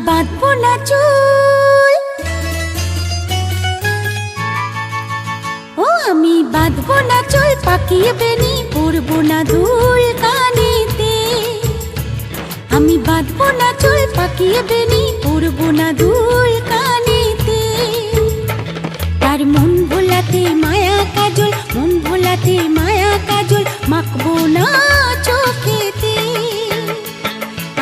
বাঁধবো না চুল, ও আমি বাঁধবো না চুল, পাকিয়ে বেনি পরবো না দুল কানেতে। আমি বাঁধবো না চুল, পাকিয়ে বেনি পরবো না দুল কানেতে। তার মন ভোলাতে মায়া কাজল, মন ভোলাতে মায়া কাজল মাখবো না চোখেতে।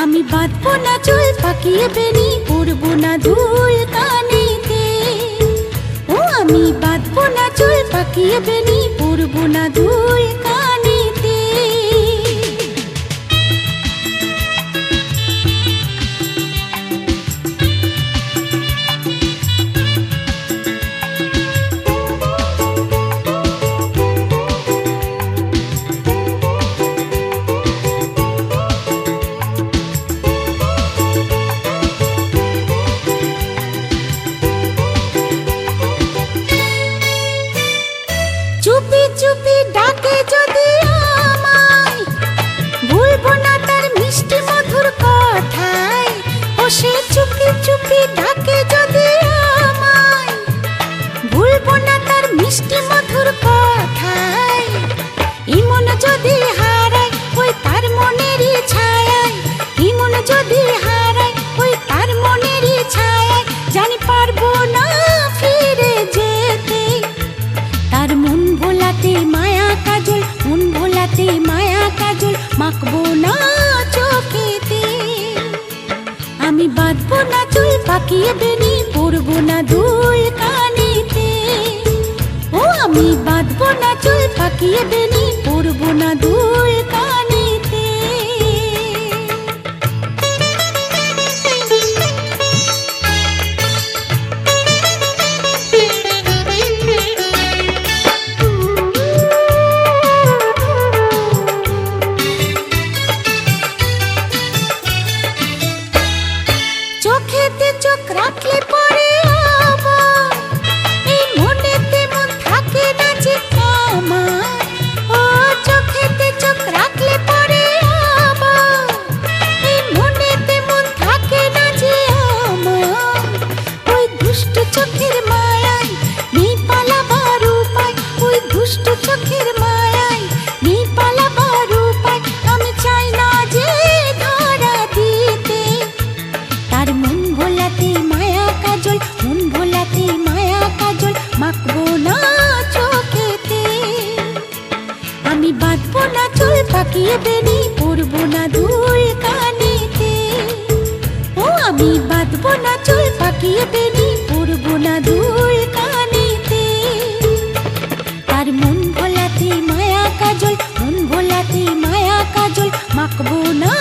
আমি বাঁধবো না চুল, পাকিয়ে বেনি পরবো না দুল কানেতে। ও আমি বাঁধবো না চুল, পাকিয়ে বেনি পরবো না দুল কানেতে। চুপি চুপি ডাকে যদি আমায়, ভুলবো না তার মিষ্টি মধুর কথায়। ও সে চুপি চুপি ডাকে যদি আমায়, ভুলবো না তার মিষ্টি মধুর কথায়। ইমন যদি হারায় ওই তার মনেরই ছায়ায়, ইমন যদি হারায় ওই তার মনেরই ছায়ায়, জানি পারবো না ফিরে যেতে। তার মন ভোলাতে মায়া কাজল, মন ভোলাতে মায়া কাজল মাখবো না চোখেতে। আমি বাঁধবো না চুল, পাকিয়ে বেনি পরবো না দুল কানেতে। ও আমি বাঁধবো না চুল, পাকিয়ে বেনি পরবো না দুল কানেতে। চোখেতে চোখ রাখলে পরে আবার এই মনেতে মন থাকে না যে আমার। ও চোখেতে চোখ রাখলে পরে আবার এই মনেতে মন থাকে না যে আমার। ওই দুষ্ট চোখের মায়ায় নেই পালাবার উপায়, ওই দুষ্ট চোখের মায়ায় নেই পালাবার উপায়। আমি চাই না যে ধরা দিতে। তার মন ভোলাতে মায়া কাজল, মন ভোলাতে মায়া কাজল মাখবো না চোখেতে। আমি বাঁধবো না চুল, পাকিয়ে বেনি পরবো না দুল কানেতে। ও আমি বাঁধবো না চুল, পাকিয়ে বেনি পরবো না দুল কানেতে। তার মন ভোলাতে মায়া কাজল, মন ভোলাতে মায়া কাজল মাখবো না